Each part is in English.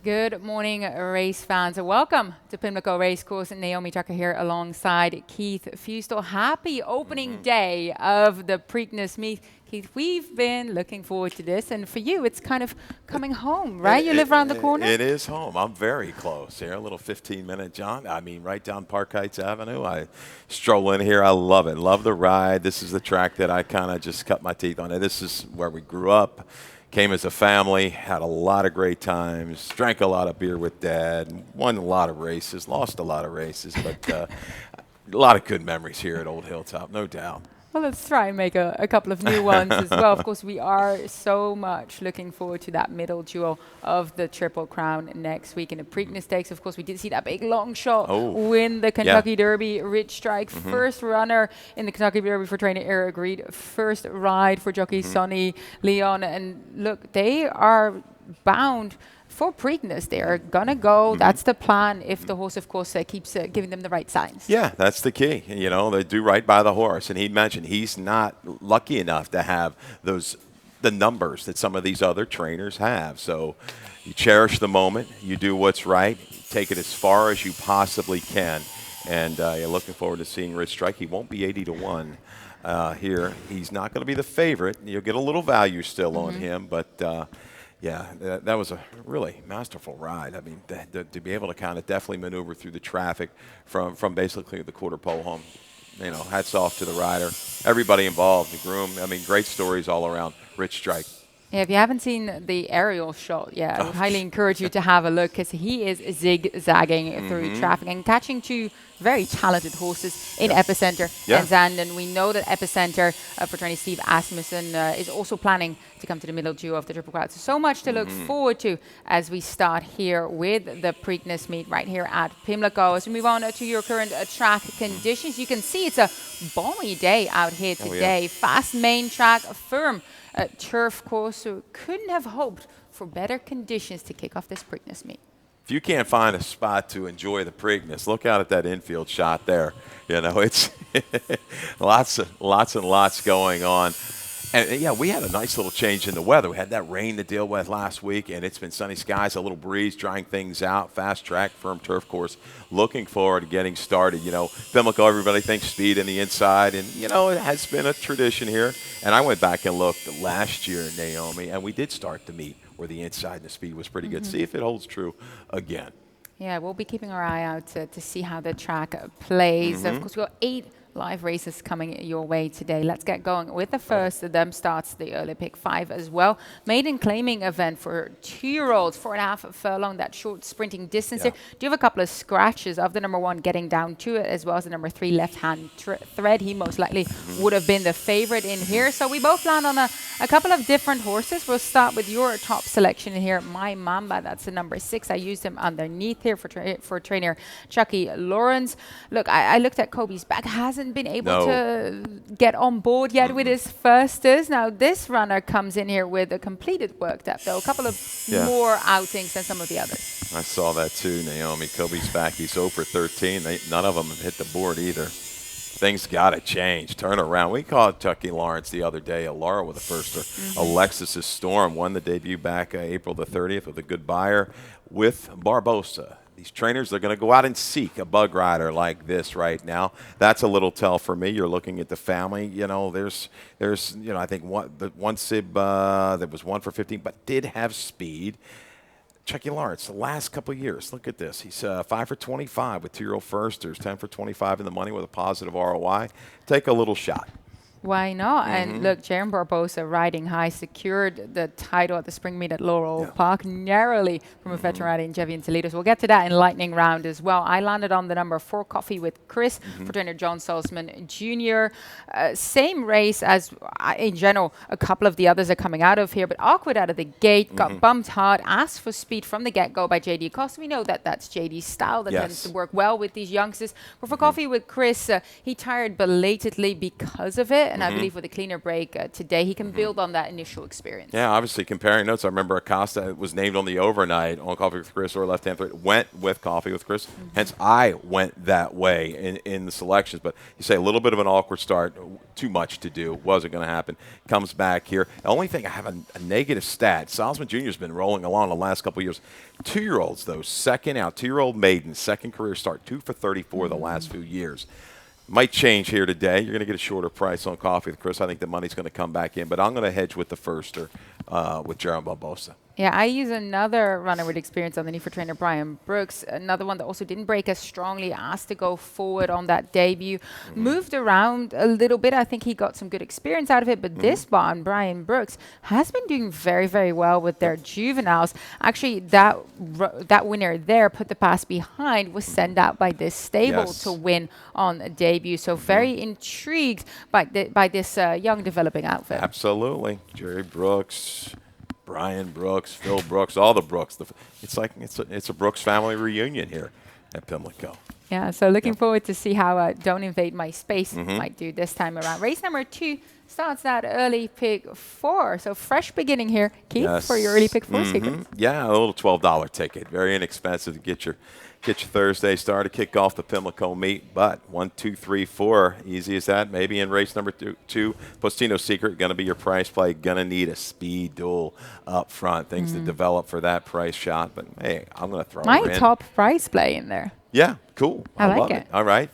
Good morning, race fans. Welcome to Pimlico Racecourse. Naomi Tucker here alongside Keith Fustel. Happy opening day of the Preakness meet. Keith, we've been looking forward to this, and for you, it's kind of coming home, right? You live around the corner? It is home. I'm very close here. A little 15-minute jaunt. I mean, right down Park Heights Avenue. I stroll in here. I love it. Love the ride. This is the track that I kind of just cut my teeth on. This is where we grew up. Came as a family, had a lot of great times, drank a lot of beer with Dad, won a lot of races, lost a lot of races, but a lot of good memories here at Old Hilltop, no doubt. Well, let's try and make a couple of new ones as well. Of course, we are so much looking forward to that middle duel of the Triple Crown next week in the Preakness Stakes. Of course, we did see that big long shot win the Kentucky Derby. Rich Strike, first runner in the Kentucky Derby for trainer Eric Reed, first ride for jockey Sonny Leon. And look, they are bound for Preakness. They're gonna go. That's the plan. If the horse, of course, keeps giving them the right signs. Yeah, that's the key. You know, they do right by the horse. And he mentioned he's not lucky enough to have the numbers that some of these other trainers have. So you cherish the moment. You do what's right. Take it as far as you possibly can. And you're looking forward to seeing Rich Strike. He won't be 80-1 here. He's not going to be the favorite. You'll get a little value still on him, but. Yeah, that was a really masterful ride. I mean, to be able to kind of definitely maneuver through the traffic from basically the quarter pole home. You know, hats off to the rider, everybody involved, the groom. I mean, great stories all around. Rich Strike. Yeah, if you haven't seen the aerial shot yet, I would highly encourage you to have a look because he is zigzagging through traffic and catching two very talented horses in Epicenter and Zandon. We know that Epicenter for trainer Steve Asmussen is also planning to come to the middle duel of the Triple Crown. So much to look forward to as we start here with the Preakness meet right here at Pimlico. As we move on to your current track conditions, you can see it's a balmy day out here today. Fast main track, firm turf course, so couldn't have hoped for better conditions to kick off this Preakness meet. If you can't find a spot to enjoy the Preakness, look out at that infield shot there. You know, it's lots and lots going on. And, yeah, we had a nice little change in the weather. We had that rain to deal with last week, and it's been sunny skies, a little breeze, drying things out, fast track, firm turf course. Looking forward to getting started. You know, Pimlico, everybody thinks speed in the inside, and, you know, it has been a tradition here. And I went back and looked last year, Naomi, and we did start to meet where the inside and the speed was pretty good. See if it holds true again. Yeah, we'll be keeping our eye out to see how the track plays. Of course, we've got 8 live races coming your way today. Let's get going with the first of them. Starts the early pick 5 as well. Maiden claiming event for 2-year-olds, 4.5 furlong, that short sprinting distance here. Do you have a couple of scratches of the number 1 getting down to it, as well as the number 3 left-hand thread? He most likely would have been the favorite in here. So we both land on a couple of different horses. We'll start with your top selection in here, My Mamba. That's the number 6. I used him underneath here for trainer Chucky Lawrence. Look, I looked at Kobe's back. Hasn't been able to get on board yet with his firsters. Now this runner comes in here with a completed work depth, though a couple of more outings than some of the others. I saw that too, Naomi. Kobe's back. He's 0 for 13. None of them have hit the board either. Things got to change. Turn around. We called Chucky Lawrence the other day. Laura with a firster. Alexis's Storm won the debut back April the 30th with a good buyer with Barbosa. These trainers are going to go out and seek a bug rider like this right now. That's a little tell for me. You're looking at the family. You know, there's you know, I think one sib that was 1 for 15, but did have speed. Chucky Lawrence, the last couple of years, look at this. He's 5 for 25 with 2-year-old firsters, 10 for 25 in the money with a positive ROI. Take a little shot. Why not? And look, Jaron Barbosa riding high secured the title at the spring meet at Laurel Park narrowly from a veteran rider in Jevian Toledo. So we'll get to that in lightning round as well. I landed on the number 4 Coffee with Chris for trainer John Salzman Jr. Same race as in general a couple of the others are coming out of here, but awkward out of the gate, got bumped hard, asked for speed from the get-go by JD Costa. We know that that's JD's style that tends to work well with these youngsters. But for Coffee with Chris, he tired belatedly because of it. it. And I believe with a cleaner break today, he can build on that initial experience. Yeah, obviously comparing notes. I remember Acosta was named on the overnight on Coffee with Chris or Left Hand Three. Went with Coffee with Chris. Hence, I went that way in the selections. But you say a little bit of an awkward start, too much to do, wasn't going to happen. Comes back here. The only thing I have a negative stat. Salzman Jr. has been rolling along the last couple of years. 2-year-olds though, second out, 2-year-old maiden, second career start, 2 for 34 the last few years. Might change here today. You're going to get a shorter price on Coffee with Chris. I think the money's going to come back in, but I'm going to hedge with the firster with Jaron Barbosa. Yeah, I use another runner with experience underneath for trainer Brian Brooks. Another one that also didn't break as strongly, asked to go forward on that debut. Moved around a little bit. I think he got some good experience out of it. But this barn, Brian Brooks, has been doing very, very well with their juveniles. Actually, that winner there, Put the Past Behind, was sent out by this stable to win on a debut. So very intrigued by this young developing outfit. Absolutely. Jerry Brooks, Brian Brooks, Phil Brooks, all the Brooks. It's like it's a Brooks family reunion here at Pimlico. Yeah, so looking forward to see how Don't Invade My Space might do this time around. Race number 2 starts that early pick 4. So fresh beginning here, Keith, for your early pick 4 sequence. Yeah, a little $12 ticket. Very inexpensive to get your Thursday started, kick off the Pimlico meet. But 1, 2, 3, 4, easy as that. Maybe in race number 2, Postino Secret, going to be your price play. Going to need a speed duel up front. Things to develop for that price shot. But, hey, I'm going to throw her in. My top price play in there. Yeah, cool. I like love it. All right,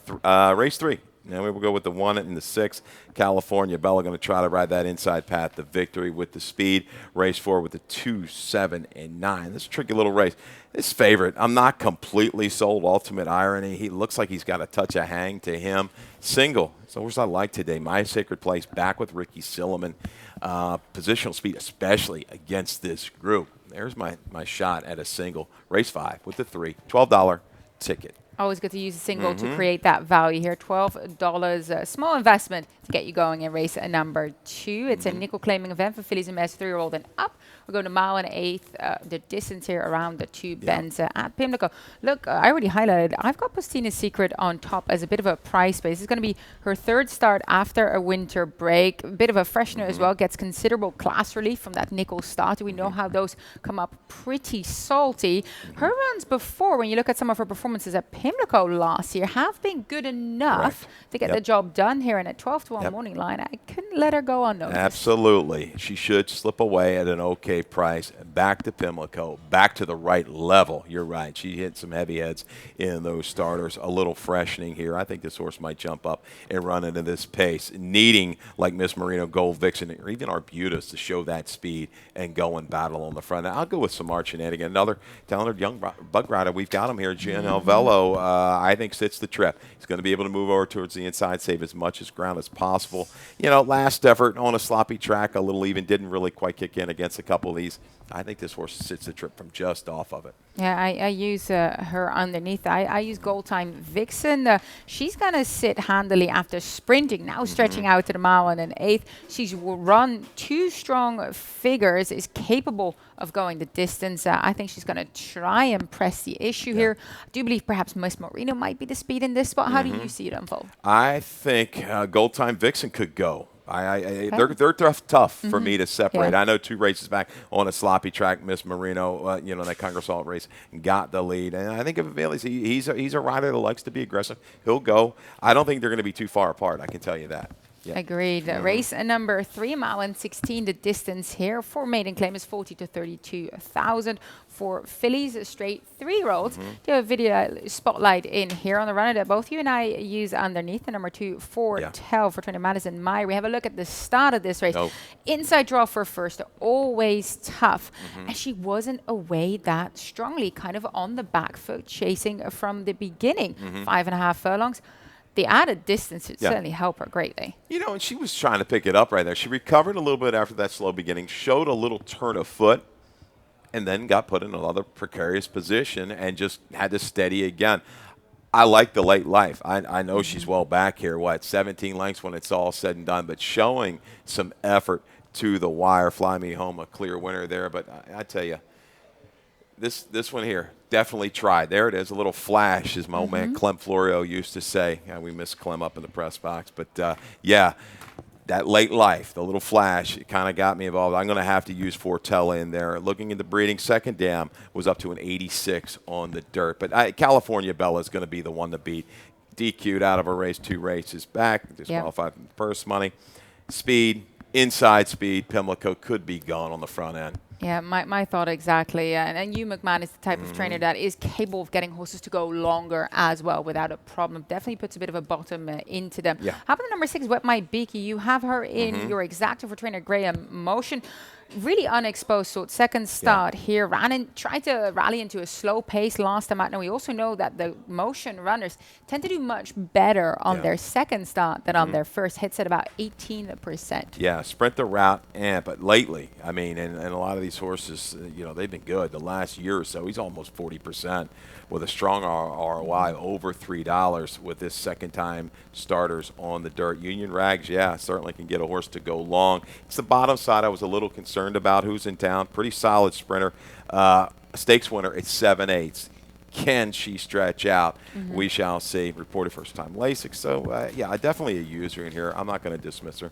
race 3. Now we will go with the 1 and the 6. California Bella going to try to ride that inside path to victory with the speed. Race 4 with the 2, 7, and 9. This is a tricky little race. This favorite, I'm not completely sold. Ultimate Irony. He looks like he's got a touch of hang to him. Single. So where's I like today? My Sacred Place back with Ricky Silliman. Positional speed, especially against this group. There's my shot at a single. Race 5 with the 3. $12 ticket. Always good to use a single to create that value here. $12, small investment to get you going in race number 2. It's a nickel claiming event for fillies and mares 3-year-old and up. We're going to mile and eighth. The distance here around the 2 bends at Pimlico. Look, I already highlighted. I've got Postina's Secret on top as a bit of a price base. It's going to be her 3rd start after a winter break. A bit of a freshener as well. Gets considerable class relief from that nickel start. We know how those come up pretty salty. Her runs before, when you look at some of her performances at Pimlico last year, have been good enough to get the job done here. And at 12-1 morning line, I couldn't let her go unnoticed. Absolutely. She should slip away at an okay price. Back to Pimlico, back to the right level. You're right. She hit some heavy heads in those starters. A little freshening here. I think this horse might jump up and run into this pace, needing like Miss Marino, Gold Vixen, or even Arbutus to show that speed and go and battle on the front. I'll go with Samar Shenanigan, another talented young bug rider. We've got him here. Gianel Velo, I think, sits the trip. He's going to be able to move over towards the inside, save as much as ground as possible. You know, last effort on a sloppy track, a little even, didn't really quite kick in against a couple of these. I think this horse sits the trip from just off of it. Yeah, I use her underneath. I use Gold Time Vixen. She's going to sit handily after sprinting, now stretching out to the mile and an eighth. She's run 2 strong figures, is capable of going the distance. I think she's going to try and press the issue here. I do believe perhaps Miss Marino might be the speed in this spot. How do you see it unfold? I think Gold Time Vixen could go. They're tough for me to separate. Yeah. I know 2 races back on a sloppy track, Miss Marino, that Congress Salt race, got the lead. And I think if Bailey's, he's a rider that likes to be aggressive. He'll go. I don't think they're going to be too far apart. I can tell you that. Yeah. Agreed. Race number 3, mile and 16. The distance here for maiden claim is 40 to 32,000. For fillies, straight 3-year-olds. Do a video spotlight in here on the runner that both you and I use underneath. The number 2, Tell for trainer Madison Meyer. We have a look at the start of this race. Inside draw for first, always tough. And she wasn't away that strongly, kind of on the back foot, chasing from the beginning. 5.5 furlongs. The added distance would certainly help her greatly. You know, and she was trying to pick it up right there. She recovered a little bit after that slow beginning, showed a little turn of foot, and then got put in another precarious position and just had to steady again. I like the late life. I know she's well back here, 17 lengths when it's all said and done, but showing some effort to the wire. Fly Me Home, a clear winner there. But I tell you, this one here, definitely tried. There it is, a little flash, as my old man Clem Florio used to say. Yeah, we miss Clem up in the press box. But, yeah, that late life, the little flash, it kind of got me involved. I'm going to have to use Fortella in there. Looking at the breeding, second dam was up to an 86 on the dirt. But California Bella is going to be the one to beat. DQ'd out of a race, 2 races back, disqualified from purse money. Speed, inside speed, Pimlico could be gone on the front end. Yeah, my thought exactly. And Hugh McMahon is the type of trainer that is capable of getting horses to go longer as well without a problem. Definitely puts a bit of a bottom into them. Yeah. How about the number 6, Wet My Beaky? You have her in your exacta for trainer Graham Motion. Really unexposed, so second start here. Tried to rally into a slow pace last time out. Now we also know that the motion runners tend to do much better on their second start than on their first. Hits at about 18%. Yeah, sprint the route, but lately, I mean, and a lot of these horses, they've been good. The last year or so, he's almost 40% with a strong ROI, over $3 with this second-time starters on the dirt. Union Rags, certainly can get a horse to go long. It's the bottom side I was a little concerned about. Who's in town? Pretty solid sprinter. Stakes winner at 7/8. Can she stretch out? We shall see. Reported first-time LASIK. So, definitely a user in here. I'm not going to dismiss her.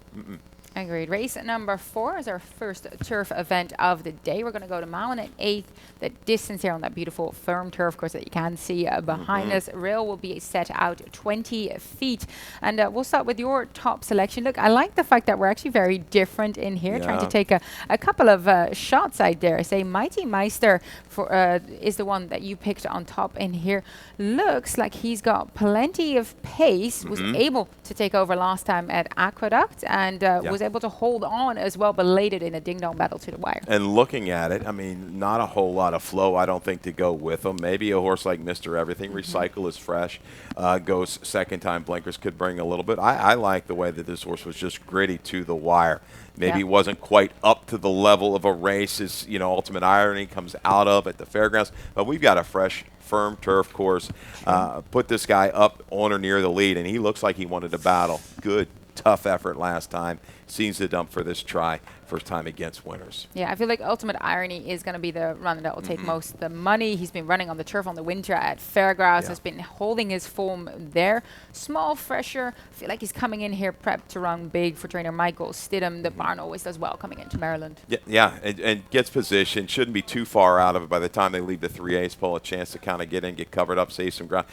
Agreed. Race number 4 is our first turf event of the day. We're going to go to mile and an eighth. The distance here on that beautiful firm turf, of course, that you can see behind us. Rail will be set out 20 feet. And we'll start with your top selection. Look, I like the fact that we're actually very different in here, trying to take a couple of shots, I dare say. Mighty Meister is the one that you picked on top in here. Looks like he's got plenty of pace, was able to take over last time at Aqueduct, and was able to hold on as well, belated in a ding-dong battle to the wire. And looking at it, I mean, not a whole lot of flow, I don't think, to go with him. Maybe a horse like Mr. Everything, Recycle is fresh, goes second-time blinkers, could bring a little bit. I like the way that this horse was just gritty to the wire. Maybe he wasn't quite up to the level of a race as, Ultimate Irony comes out of at the fairgrounds. But we've got a fresh, firm turf course. Put this guy up on or near the lead, and he looks like he wanted to battle. Good, tough effort last time. Seems to dump for this try. First time against winners. Yeah, I feel like Ultimate Irony is going to be the runner that will take most of the money. He's been running on the turf on the winter at Fairgrounds, has been holding his form there. Small, fresher. I feel like he's coming in here prepped to run big for trainer Michael Stidham. The barn always does well coming into Maryland. And gets positioned. Shouldn't be too far out of it by the time they leave the 3/8 pole. A chance to kind of get in, get covered up, save some ground.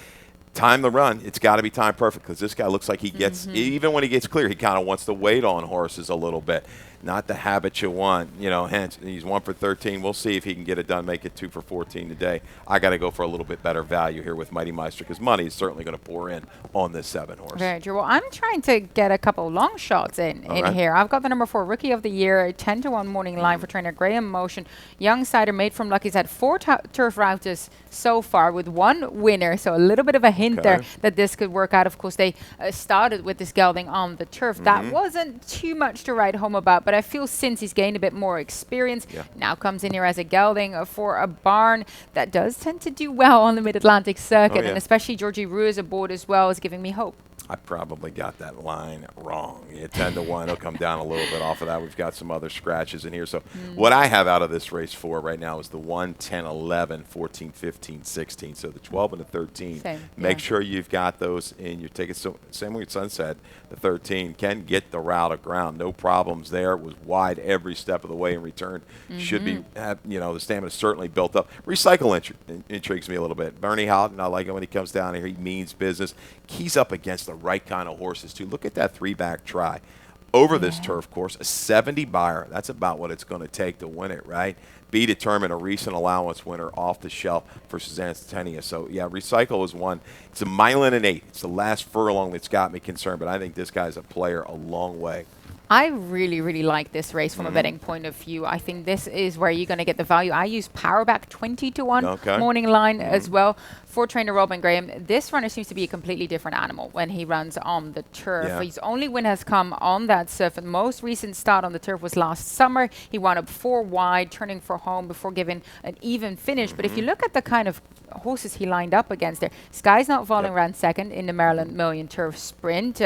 Time the run, it's got to be time perfect because this guy looks like he gets, even when he gets clear, he kind of wants to wait on horses a little bit. Not the habit you want, hence he's 1 for 13. We'll see if he can get it done, make it 2 for 14 today. I got to go for a little bit better value here with Mighty Meister because money is certainly going to pour in on this 7 horse. Very true. Well, I'm trying to get a couple long shots in here. I've got the number 4 Rookie of the Year, a 10-1 morning line for trainer Graham Motion. Young Cider made from Lucky's had 4 turf routers so far with 1 winner, so a little bit of a hint there that this could work out. Of course, they started with this gelding on the turf. That wasn't too much to write home about, but I feel since he's gained a bit more experience, now comes in here as a gelding for a barn that does tend to do well on the Mid-Atlantic circuit, and especially Georgie Ruiz aboard as well is giving me hope. I probably got that line wrong. 10-1, it'll come down a little bit off of that. We've got some other scratches in here. So what I have out of this race 4 right now is the 1, 10, 11, 14, 15, 16. So the 12 and the 13. Make sure you've got those in your tickets. So same with Sunset, the 13 can get the route of ground. No problems there. It was wide every step of the way in return. Should be, the stamina certainly built up. Recycle intrigues me a little bit. Bernie Houghton, I like it when he comes down here. He means business. He's up against the right kind of horses too. Look at that 3-back try over this turf course, a 70 buyer. That's about what it's going to take to win it, right? Be determined, a recent allowance winner off the shelf for Suzanne Stenia. So Recycle is one. It's a mile and an 8. It's the last furlong that's got me concerned, but I think this guy's a player a long way. I really, really like this race from a betting point of view. I think this is where you're going to get the value. I use Powerback 20-1 morning line as well for trainer Robin Graham. This runner seems to be a completely different animal when he runs on the turf. His only win has come on that surf. The most recent start on the turf was last summer. He wound up 4 wide, turning for home before giving an even finish. But if you look at the kind of horses he lined up against there, Sky's Not Falling ran second in the Maryland Million Turf Sprint.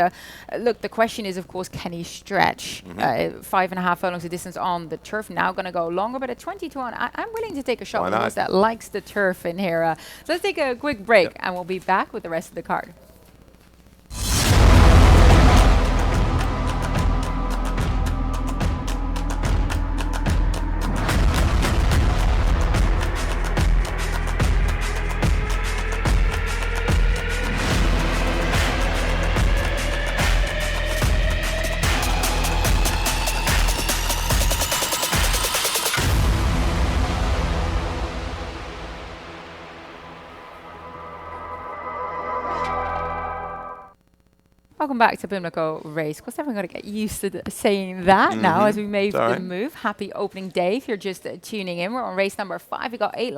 Look, the question is, of course, can he stretch 5.5 furlongs of distance on the turf? Now going to go longer, but at 20-1, I'm willing to take a shot with a horse that likes the turf in here. So let's take a quick break, and we'll be back with the rest of the card. Welcome back to Pimlico Race. Of course, everyone got to get used to saying that now as we made the move. Happy opening day if you're just tuning in. We're on race number 5. We got 8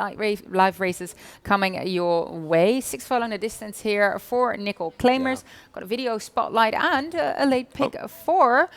live races coming your way. 6 furlong the distance here for nickel claimers. Got a video spotlight and a late pick 4.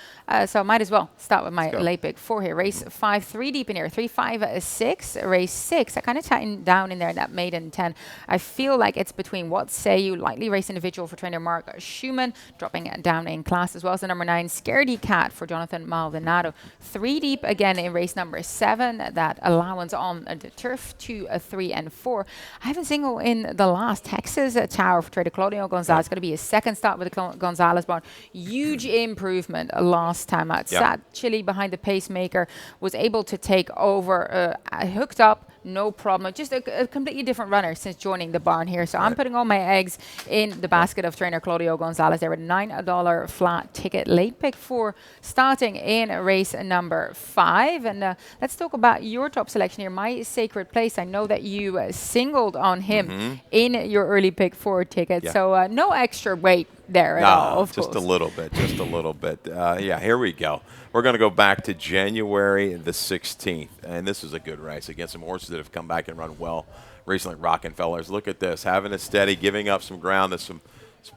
So I might as well start with my late pick 4 here. Race 5, 3 deep in here. 3, 5, 6. Race 6. I kind of tightened down in there that maiden 10. I feel like it's between What Say You, lightly race individual for trainer Mark Schumann, dropping it down in class, as well as the number 9 Scaredy Cat for Jonathan Maldonado. 3 deep again in race number 7. That allowance on the turf, 2, 3, and 4. I haven't singled in the last Texas Tower for trader Claudio Gonzalez. Going to be his second start with the Gonzalez barn. Huge improvement last time out. Sat chilly behind the pacemaker, was able to take over, hooked up. No problem. Just a completely different runner since joining the barn here. So I'm putting all my eggs in the basket of trainer Claudio Gonzalez. There were $9 flat ticket late pick 4 starting in race number 5. And let's talk about your top selection here. My Sacred Place. I know that you singled on him in your early pick 4 ticket. So no extra weight there at all, of just course. a little bit, just a little bit. Yeah, here we go. We're going to go back to January the 16th, and this is a good race against some horses that have come back and run well recently. Rockefellers, look at this, having it steady, giving up some ground to some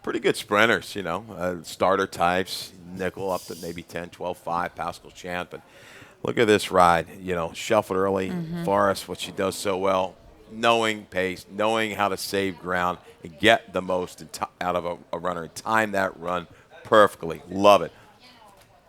pretty good sprinters, you know, starter types, nickel up to maybe 10, 12, 5, Pascal Chant, but look at this ride, you know, shuffled early, Forrest, what she does so well, knowing pace, knowing how to save ground and get the most out of a runner and time that run perfectly. Love it.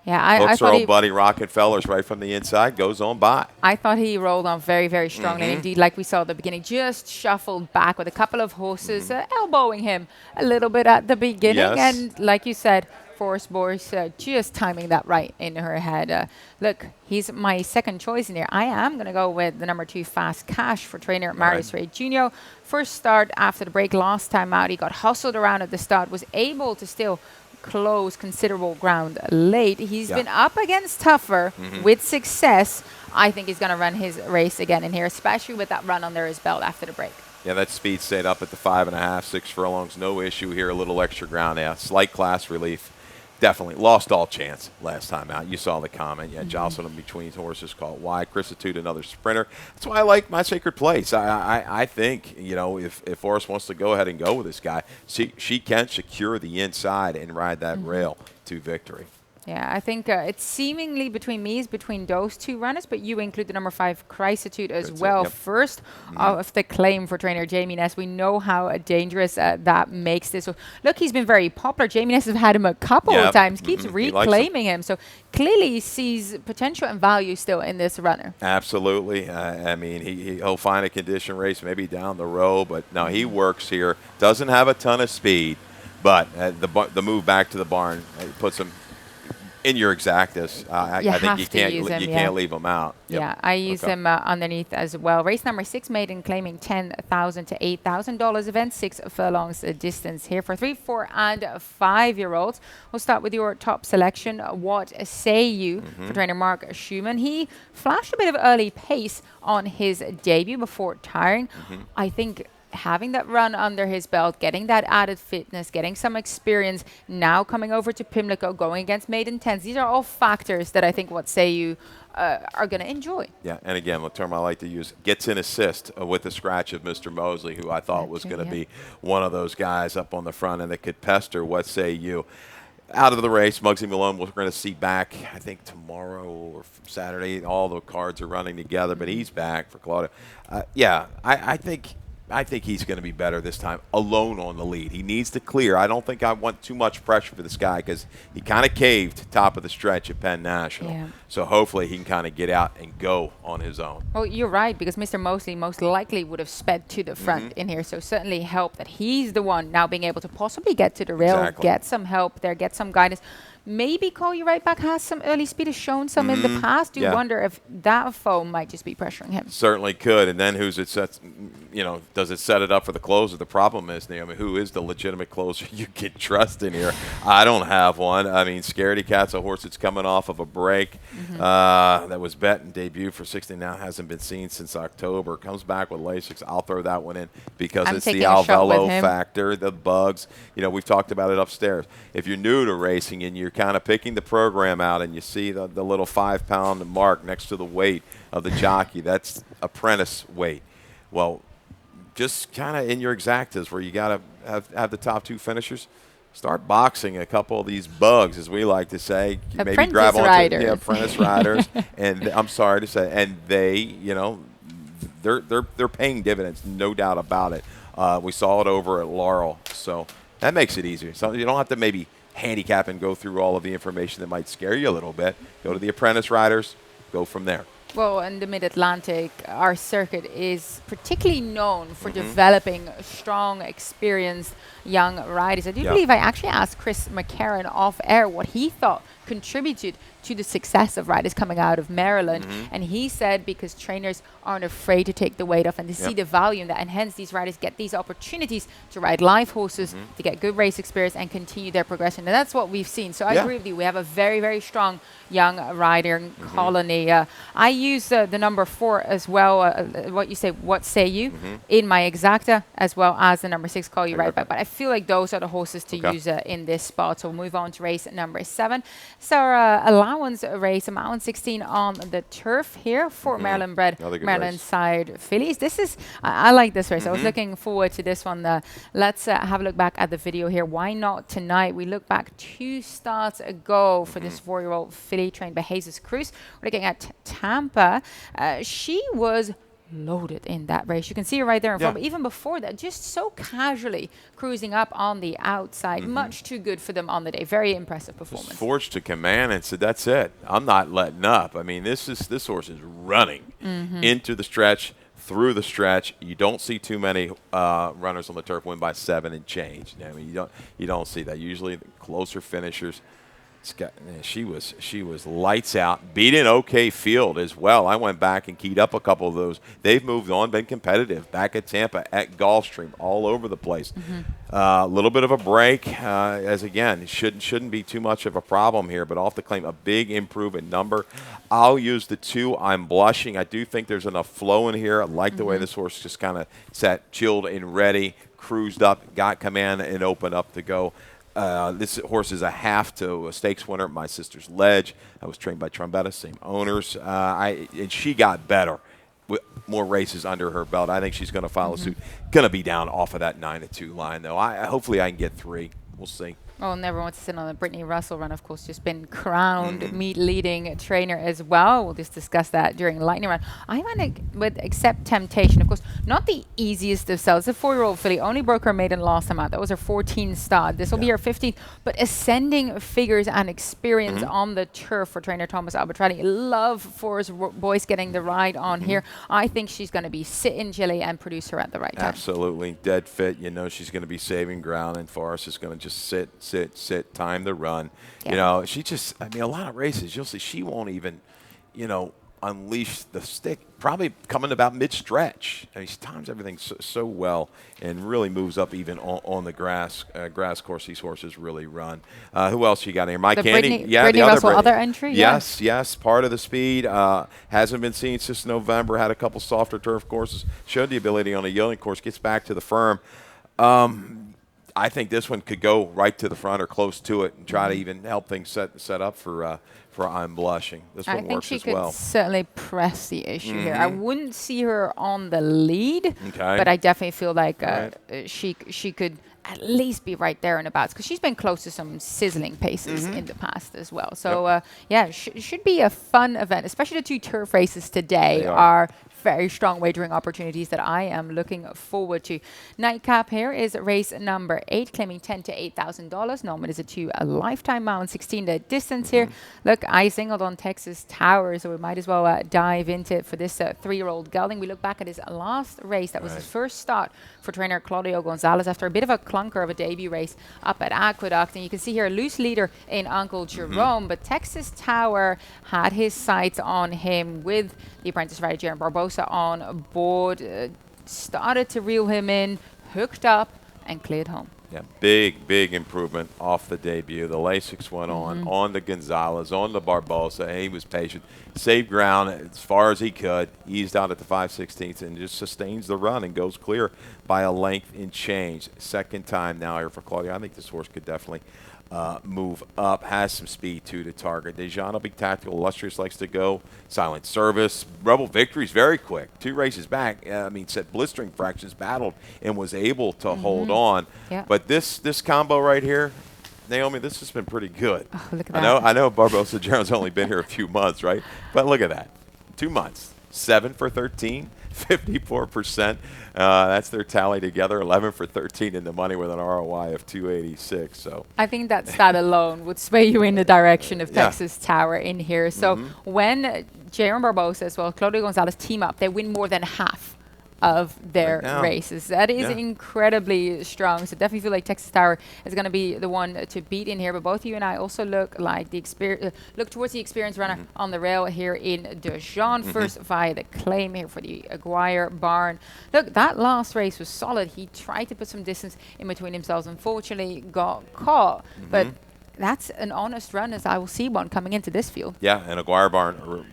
Yeah, I Hooks her thought old buddy Rockefellers right from the inside, goes on by. I thought he rolled on very, very strongly. And indeed, like we saw at the beginning, just shuffled back with a couple of horses elbowing him a little bit at the beginning. And like you said, Forrest Boyce just timing that right in her head. Look, he's my second choice in there. I am going to go with the number 2 Fast Cash for trainer Marius Ray Jr. First start after the break last time out. He got hustled around at the start, was able to still close considerable ground late. He's been up against tougher with success. I think he's going to run his race again in here, especially with that run under his belt after the break. Yeah, that speed stayed up at the 5.5, 6 furlongs. No issue here. A little extra ground. Yeah, slight class relief. Definitely lost all chance last time out. You saw the comment. Yeah, jostled him between horses, caught wide. Chrisitude, another sprinter. That's why I like My Sacred Place. I think, you know, if Forrest wants to go ahead and go with this guy, she can secure the inside and ride that rail to victory. Yeah, I think it's seemingly between those 2 runners, but you include the number 5 Chrisitude as well. First of the claim for trainer Jamie Ness. We know how dangerous that makes this. So look, he's been very popular. Jamie Ness has had him a couple of times, keeps reclaiming him. So clearly sees potential and value still in this runner. Absolutely. I mean, he'll find a condition race maybe down the road, but no, he works here. Doesn't have a ton of speed, but the move back to the barn puts him in your exactness. I think you can't leave him out. Yeah, I use him underneath as well. Race number 6 maiden claiming $10,000 to $8,000 event, 6 furlongs distance here for 3, 4, and 5-year-olds. We'll start with your top selection. What Say You for trainer Mark Schumann. He flashed a bit of early pace on his debut before tiring. I think having that run under his belt, getting that added fitness, getting some experience, now coming over to Pimlico, going against maiden 10s. These are all factors that I think What Say You are going to enjoy. Yeah, and again, the term I like to use, gets an assist with the scratch of Mr. Mosley, who I thought was going to be one of those guys up on the front end that could pester What Say You. Out of the race, Muggsy Malone, we're going to see back, I think, tomorrow or Saturday. All the cards are running together, but he's back for Claudio. I think he's going to be better this time, alone on the lead. He needs to clear. I don't think I want too much pressure for this guy because he kind of caved top of the stretch at Penn National. Yeah. So hopefully he can kind of get out and go on his own. Well, you're right, because Mr. Mosley most likely would have sped to the front in here. So certainly help that he's the one now being able to possibly get to the rail, get some help there, get some guidance. Maybe Call You Right Back has some early speed, has shown some in the past. Do you wonder if that foam might just be pressuring him? Certainly could. And then who's it? does it set it up for the closer? The problem is, Naomi, who is the legitimate closer you can trust in here? I don't have one. I mean, Scaredy Cat's a horse that's coming off of a break that was bet and debut for 60 now, hasn't been seen since October. Comes back with Lasix. I'll throw that one in because it's the Alvelo factor, the bugs. We've talked about it upstairs. If you're new to racing and you're kind of picking the program out and you see the little 5-pound mark next to the weight of the jockey, that's apprentice weight. Well, just kind of in your exactas where you got to have the top 2 finishers, start boxing a couple of these bugs, as we like to say. Maybe grab onto apprentice riders, and I'm sorry to say, and they, they're paying dividends, no doubt about it. We saw it over at Laurel, so that makes it easier. So you don't have to maybe handicap and go through all of the information that might scare you a little bit. Go to the apprentice riders, go from there. Well, in the Mid-Atlantic, our circuit is particularly known for developing strong, experienced young riders. I do believe I actually asked Chris McCarron off air what he thought contributed to the success of riders coming out of Maryland. And he said because trainers aren't afraid to take the weight off and they see the value in that, and hence these riders get these opportunities to ride live horses, to get good race experience and continue their progression. And that's what we've seen. So I agree with you. We have a very, very strong young rider colony. I use the number 4 as well. What say you? In my exacta, as well as the number 6, Call You Right Back. But I feel like those are the horses to use in this spot. So we'll move on to race number 7. So our allowance race, allowance 16 on the turf here for Maryland bred, Maryland side fillies. This is, I like this race. I was looking forward to this one. Let's have a look back at the video here. Why not tonight? We look back 2 starts ago for this 4-year-old filly trained by Jesus Cruz. We're looking at Tampa. She was loaded in that race. You can see her right there in front. But even before that, just so casually cruising up on the outside. Much too good for them on the day. Very impressive performance. Just forged to command and said, that's it. I'm not letting up. I mean, this horse is running into the stretch, through the stretch. You don't see too many runners on the turf win by 7 and change. I mean, you don't see that. Usually the closer finishers. She was lights out. Beat an okay field as well. I went back and keyed up a couple of those. They've moved on, been competitive. Back at Tampa, at Gulfstream, all over the place. A little bit of a break, as again, shouldn't be too much of a problem here, but off the claim, a big improvement number. I'll use the 2. I'm blushing. I do think there's enough flow in here. I like the way this horse just kind of sat, chilled and ready, cruised up, got command and opened up to go. This horse is a half to a stakes winner at My Sister's Ledge. I was trained by Trombetta, same owners. And she got better with more races under her belt. I think she's going to follow suit. Going to be down off of that 9-2 line, though. Hopefully I can get 3. We'll see. Well, never want to sit on the Brittany Russell run, of course, just been crowned meet leading trainer as well. We'll just discuss that during Lightning Round. I went with Accept Temptation, of course, not the easiest of sells. A 4-year-old filly only broke her maiden last time out. That was her 14th start. This will be her 15th, but ascending figures and experience on the turf for trainer Thomas Albertrati. Love for his boys getting the ride on here. I think she's going to be sitting Jilly and produce her at the right time. Absolutely. Dead fit. She's going to be saving ground, and Forrest is going to just sit, time the run. She just, I mean, a lot of races, you'll see she won't even, unleash the stick, probably coming about mid-stretch. I mean, she times everything so well and really moves up even on the grass course. These horses really run. Who else you got in here? Mike Candy. Brittany Russell, other entry? Yes, part of the speed. Hasn't been seen since November. Had a couple softer turf courses. Showed the ability on a yielding course. Gets back to the firm. I think this one could go right to the front or close to it and try to even help things set up for I'm Blushing. This one works as well. I think she could certainly press the issue here. I wouldn't see her on the lead, but I definitely feel like she could at least be right there in abouts because she's been close to some sizzling paces in the past as well. So, should be a fun event, especially the 2 turf races today are very strong wagering opportunities that I am looking forward to. Nightcap here is race number 8, claiming $10,000 to $8,000. Norman is a lifetime mile and 16 the distance here. Look, I singled on Texas Tower, so we might as well dive into it for this 3-year-old gelding. We look back at his last race. That was his first start for trainer Claudio Gonzalez after a bit of a clunker of a debut race up at Aqueduct. And you can see here a loose leader in Uncle Jerome, but Texas Tower had his sights on him with the apprentice rider Jaron Barbosa on board. started to reel him in, hooked up, and cleared home. Yeah, big improvement off the debut. The Lasix went on the Gonzalez, on the Barbosa. He was patient, saved ground as far as he could, eased out at the 5/16, and just sustains the run and goes clear by a length and change. Second time now here for Claudia. I think this horse could definitely move up, has some speed too to target. Dejan will be tactical. Illustrious likes to go silent service. Rebel Victory's very quick. 2 races back. Set blistering fractions, battled and was able to hold on. Yeah. But this combo right here, Naomi, this has been pretty good. Oh, look at that. I know Barbosa Jones only been here a few months, right? But look at that. 2 months. 7 for 13. 54%. That's their tally together. 11 for 13 in the money with an ROI of 286. So I think that stat alone would sway you in the direction of Texas Tower in here. So when Jaron Barbosa as well as Claudio Gonzalez team up, they win more than half of their races. That is incredibly strong. So definitely feel like Texas Tower is going to be the one to beat in here. But both you and I also look like the look towards the experienced runner on the rail here in Dijon. First via the claim here for the Aguirre barn. Look, that last race was solid. He tried to put some distance in between himself. Unfortunately, got caught. But that's an honest run, as I will see one coming into this field. Yeah, and Aguirre barn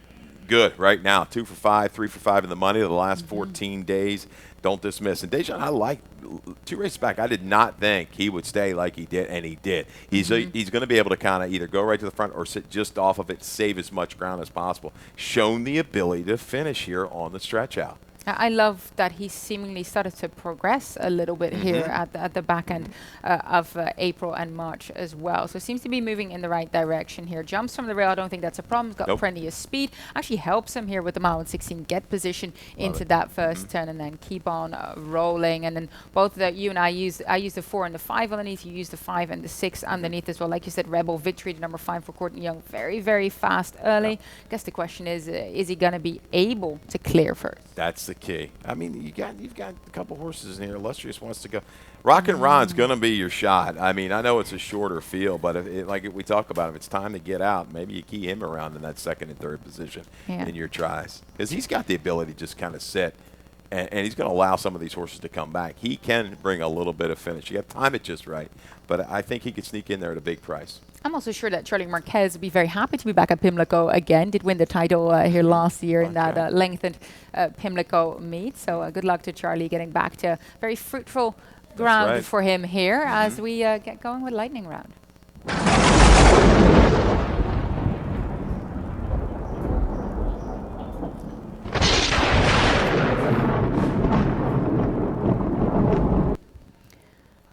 good right now. 2 for 5, 3 for 5 in the money the last 14 days. Don't dismiss. And Dejan, I like 2 races back. I did not think he would stay like he did, and he did. He's going to be able to kind of either go right to the front or sit just off of it, save as much ground as possible. Shown the ability to finish here on the stretch out. I love that he seemingly started to progress a little bit here at the back end of April and March as well. So seems to be moving in the right direction here. Jumps from the rail, I don't think that's a problem. He's got plenty of speed. Actually helps him here with the mile and 16, get position into that first turn and then keep on rolling. And then both you and I use the 4 and the 5 underneath. You use the 5 and the 6 underneath as well. Like you said, Rebel Victory, the number 5 for Courtney Young, very fast early. I guess the question is he going to be able to clear first? That's the key. I mean, you've got a couple horses in here. Illustrious wants to go. Rock and Ron's going to be your shot. I mean, I know it's a shorter field, but like we talk about, if it's time to get out, maybe you key him around in that 2nd and 3rd position in your tries, because he's got the ability to just kind of sit, and he's going to allow some of these horses to come back. He can bring a little bit of finish. You got to time it just right, but I think he could sneak in there at a big price. I'm also sure that Charlie Marquez would be very happy to be back at Pimlico again. Did win the title here last year in that lengthened Pimlico meet. So good luck to Charlie getting back to very fruitful ground for him here as we get going with lightning round.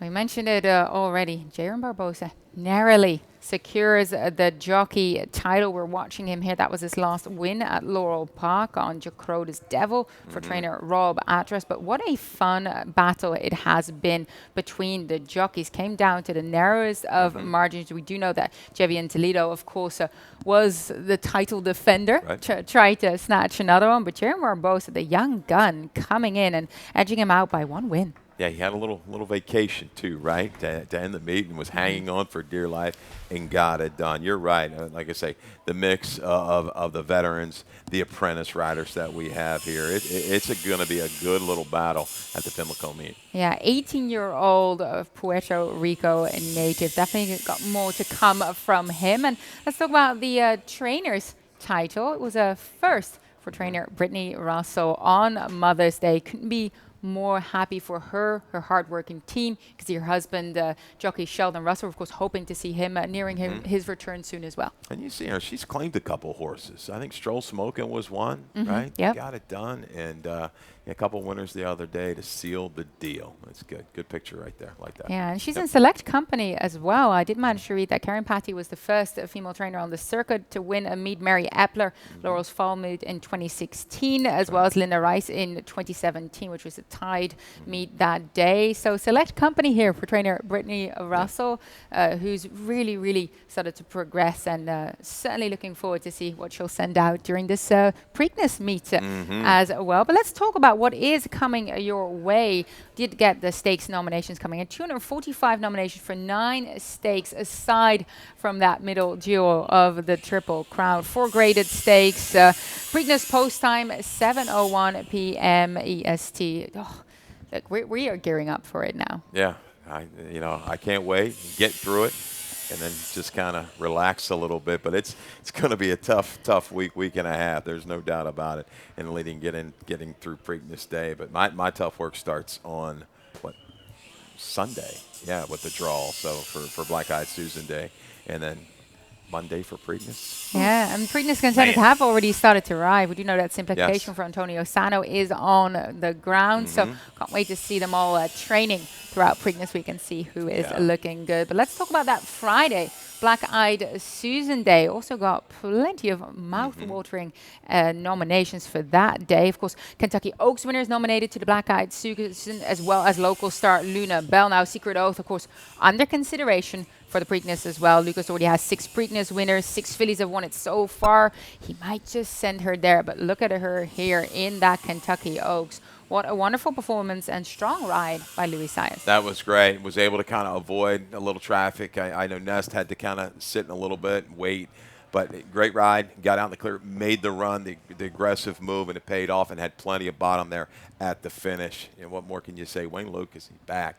We mentioned it already. Jaron Barbosa narrowly secures the jockey title. We're watching him here. That was his last win at Laurel Park on Jacrota's Devil for trainer Rob Atras. But what a fun battle it has been between the jockeys. Came down to the narrowest of margins. We do know that Jevian Toledo, of course, was the title defender. Tried to snatch another one. But Jaron Barbosa, the young gun, coming in and edging him out by 1 win. Yeah, he had a little vacation too, right? To end the meet, and was hanging on for dear life and got it done. You're right. Like I say, the mix of the veterans, the apprentice riders that we have here, it's going to be a good little battle at the Pimlico meet. Yeah, 18-year-old Puerto Rico native. Definitely got more to come from him. And let's talk about the trainer's title. It was a first for trainer Brittany Russell on Mother's Day. Couldn't be more happy for her hardworking team, because her husband, jockey Sheldon Russell, of course, hoping to see him nearing his return soon as well. And you see her, she's claimed a couple horses. I think Stroll Smokin' was one, right? Yep. Got it done, and a couple winners the other day to seal the deal. That's good. Good picture right there, like that. Yeah, and she's in select company as well. I did manage to read that Karen Patty was the first female trainer on the circuit to win a meet. Mary Epler, Laurel's Fall meet in 2016, as well as Linda Rice in 2017, which was a tied meet that day. So select company here for trainer Brittany Russell, who's really started to progress, and certainly looking forward to see what she'll send out during this Preakness meet as well. But let's talk about what is coming your way. Did get the stakes nominations coming in. 245 nominations for 9 stakes, aside from that middle duo of the Triple Crown. 4 graded stakes. Preakness post time 7:01 p.m. EST. oh, look, we are gearing up for it now. Yeah, I can't wait. Get through it, and then just kind of relax a little bit. But it's going to be a tough week and a half. There's no doubt about it. And getting through Preakness Day. But my tough work starts on Sunday. Yeah, with the draw. So for Black Eyed Susan Day, and then Monday for Preakness. Yeah, and Preakness contenders have already started to arrive. We do know that Simplification Yes. for Antonio Sano is on the ground, so can't wait to see them all training throughout Preakness week and see who is looking good. But let's talk about that Friday, Black Eyed Susan Day. Also got plenty of mouth-watering nominations for that day. Of course, Kentucky Oaks winners nominated to the Black Eyed Susan, as well as local star Luna Bell. Now, Secret Oath, of course, under consideration for the Preakness as well. Lucas already has 6 Preakness winners. 6 fillies have won it so far. He might just send her there, but look at her here in that Kentucky Oaks. What a wonderful performance and strong ride by Louis Sayas. That was great. Was able to kind of avoid a little traffic. I know Nest had to kind of sit in a little bit and wait. But great ride. Got out in the clear, made the run, the aggressive move, and it paid off, and had plenty of bottom there at the finish. What more can you say? Wayne Lucas, he's back,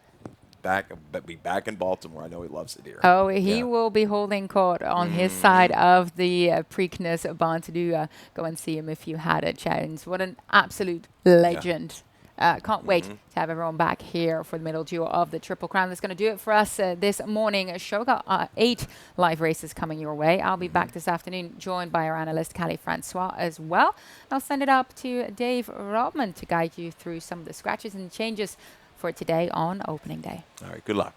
but be back in Baltimore. I know he loves it here. Oh, he will be holding court on his side of the Preakness barn to do. Go and see him if you had a chance. What an absolute legend. Can't wait to have everyone back here for the middle duo of the Triple Crown. That's going to do it for us this morning. Show got 8 live races coming your way. I'll be back this afternoon, joined by our analyst, Callie Francois, as well. I'll send it up to Dave Rodman to guide you through some of the scratches and changes for today on opening day. All right, good luck.